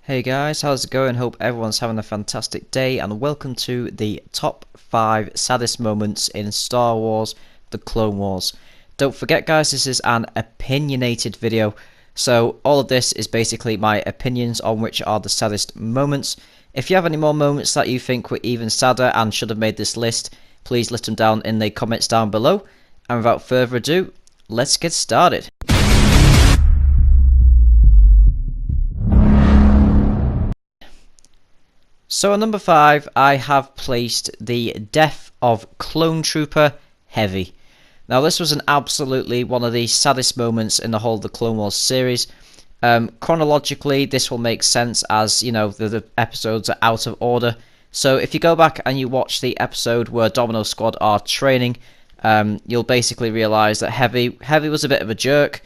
Hey guys, how's it going? Hope everyone's having a fantastic day, and welcome to the top 5 saddest moments in Star Wars The Clone Wars. Don't forget guys, this is an opinionated video, so all of this is basically my opinions on which are the saddest moments. If you have any more moments that you think were even sadder and should have made this list, please list them down in the comments down below. And without further ado, let's get started. So at number 5, I have placed the death of Clone Trooper Heavy. Now this was an absolutely one of the saddest moments in the whole of the Clone Wars series. Chronologically, this will make sense as, you know, the episodes are out of order. So if you go back and you watch the episode where Domino Squad are training, you'll basically realise that Heavy was a bit of a jerk.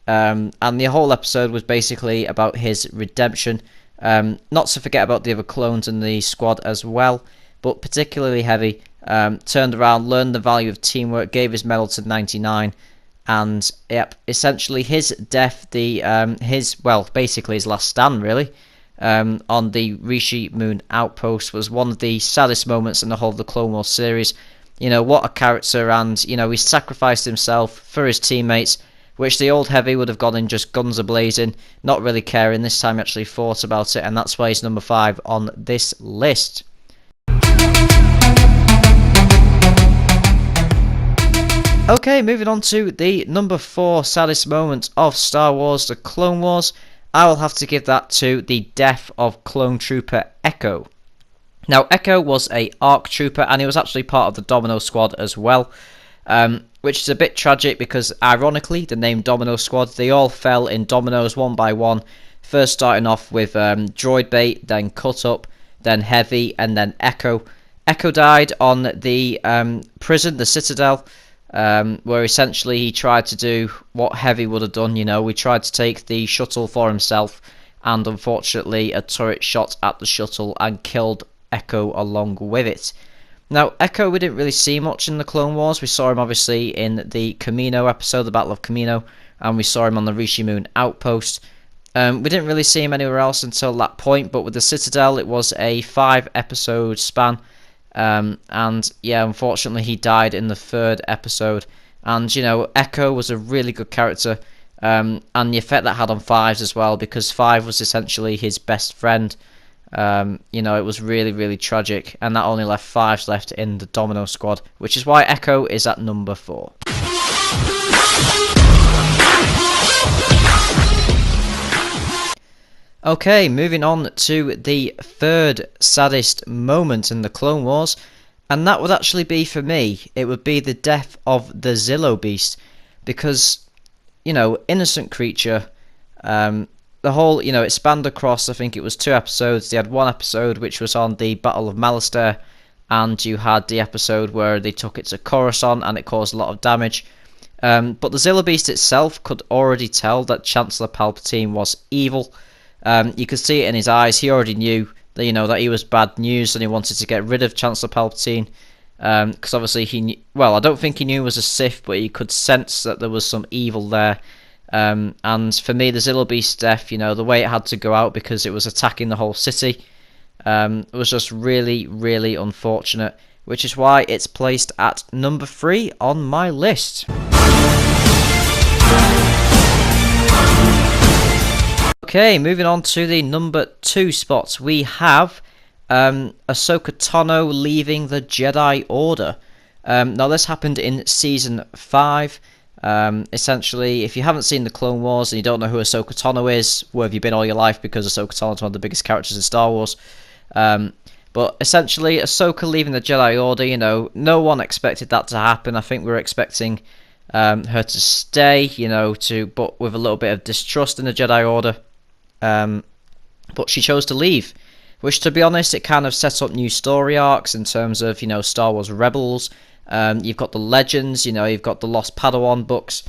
And the whole episode was basically about his redemption. Not to forget about the other clones in the squad as well, but particularly Heavy turned around, learned the value of teamwork, gave his medal to 99, and yep, essentially his death, basically his last stand really, on the Rishi Moon outpost was one of the saddest moments in the whole of the Clone Wars series. You know, what a character, and you know, he sacrificed himself for his teammates, which the old Heavy would have gone in just guns a-blazing, not really caring. This time he actually thought about it, and that's why he's number 5 on this list. Okay, moving on to the number 4 saddest moment of Star Wars The Clone Wars. I will have to give that to the death of Clone Trooper Echo. Now, Echo was a ARC Trooper, and he was actually part of the Domino Squad as well. Which is a bit tragic because, ironically, the name Domino Squad, they all fell in dominoes one by one. First starting off with Droid Bait, then Cut Up, then Heavy, and then Echo. Echo died on the prison, the Citadel, where essentially he tried to do what Heavy would have done. You know, he tried to take the shuttle for himself, and unfortunately a turret shot at the shuttle and killed Echo along with it. Now, Echo we didn't really see much in the Clone Wars. We saw him obviously in the Kamino episode, the Battle of Kamino, and we saw him on the Rishi Moon outpost. We didn't really see him anywhere else until that point, but with the Citadel it was a 5-episode span, and yeah, unfortunately he died in the 3rd episode. And you know, Echo was a really good character, and the effect that had on Fives as well, because Five was essentially his best friend. You know, it was really, really tragic, and that only left 5s left in the Domino Squad, which is why Echo is at number 4. Okay, moving on to the 3rd saddest moment in the Clone Wars, and that would actually be, for me, it would be the death of the Zillo Beast, because, you know, innocent creature, the whole, you know, it spanned across, I think it was 2 episodes. They had 1 episode which was on the Battle of Malastare, and you had the episode where they took it to Coruscant and it caused a lot of damage. But the Zillo Beast itself could already tell that Chancellor Palpatine was evil. You could see it in his eyes. He already knew that, you know, that he was bad news, and he wanted to get rid of Chancellor Palpatine. Because obviously he knew, well, I don't think he knew he was a Sith, but he could sense that there was some evil there. And for me, the Zillo Beast death, you know, the way it had to go out because it was attacking the whole city, it was just really, really unfortunate, which is why it's placed at number 3 on my list. Okay, moving on to the number 2 spot, we have Ahsoka Tano leaving the Jedi Order. Now this happened in Season 5. Essentially, if you haven't seen the Clone Wars and you don't know who Ahsoka Tano is, where have you been all your life? Because Ahsoka Tano is one of the biggest characters in Star Wars. But essentially, Ahsoka leaving the Jedi Order, you know, no one expected that to happen. I think we were expecting her to stay, you know, but with a little bit of distrust in the Jedi Order. But she chose to leave, which, to be honest, it kind of set up new story arcs in terms of, you know, Star Wars Rebels. You've got the Legends, you know, you've got the Lost Padawan books,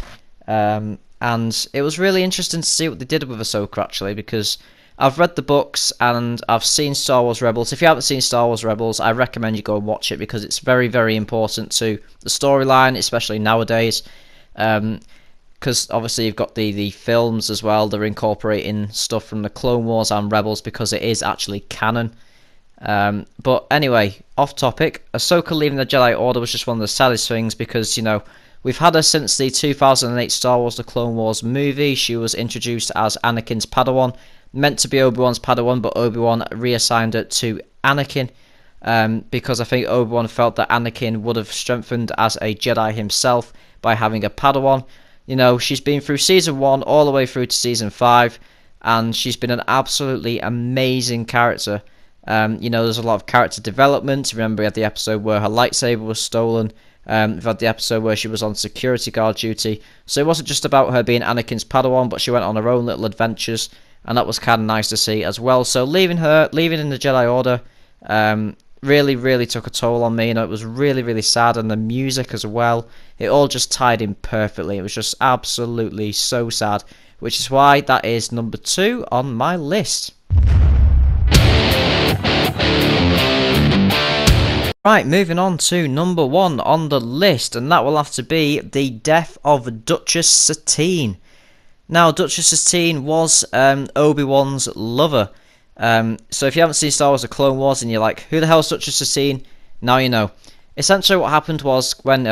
and it was really interesting to see what they did with Ahsoka, actually, because I've read the books and I've seen Star Wars Rebels. If you haven't seen Star Wars Rebels, I recommend you go and watch it, because it's very, very important to the storyline, especially nowadays. because obviously you've got the films as well. They're incorporating stuff from the Clone Wars and Rebels because it is actually canon. But anyway, off topic. Ahsoka leaving the Jedi Order was just one of the saddest things because, you know, we've had her since the 2008 Star Wars The Clone Wars movie. She was introduced as Anakin's Padawan, meant to be Obi-Wan's Padawan, but Obi-Wan reassigned it to Anakin because I think Obi-Wan felt that Anakin would have strengthened as a Jedi himself by having a Padawan. You know, she's been through Season 1 all the way through to Season 5, and she's been an absolutely amazing character. You know, there's a lot of character development. Remember, we had the episode where her lightsaber was stolen. We've had the episode where she was on security guard duty. So it wasn't just about her being Anakin's Padawan, but she went on her own little adventures, and that was kind of nice to see as well. So leaving in the Jedi Order, really took a toll on me. You know, it was really sad, and the music as well. It all just tied in perfectly. It was just absolutely so sad, which is why that is number 2 on my list. Right, moving on to number 1 on the list, and that will have to be the death of Duchess Satine. Now, Duchess Satine was Obi-Wan's lover. So if you haven't seen Star Wars The Clone Wars and you're like, who the hell is Duchess Satine? Now you know. Essentially what happened was when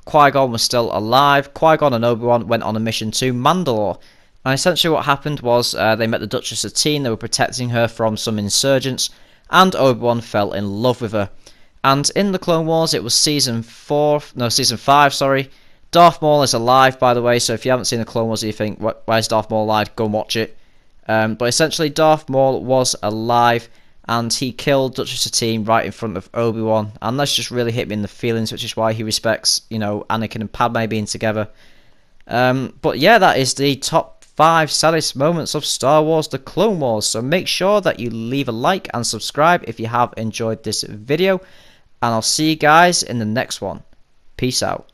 Qui-Gon was still alive, Qui-Gon and Obi-Wan went on a mission to Mandalore. And essentially what happened was they met the Duchess Satine, they were protecting her from some insurgents, and Obi-Wan fell in love with her. And in the Clone Wars, it was season 5, sorry. Darth Maul is alive, by the way, so if you haven't seen the Clone Wars and you think, why is Darth Maul alive, go and watch it. But essentially, Darth Maul was alive, and he killed Duchess Satine right in front of Obi-Wan. And that's just really hit me in the feelings, which is why he respects, you know, Anakin and Padme being together. But yeah, that is the top 5 saddest moments of Star Wars The Clone Wars. So make sure that you leave a like and subscribe if you have enjoyed this video. And I'll see you guys in the next one. Peace out.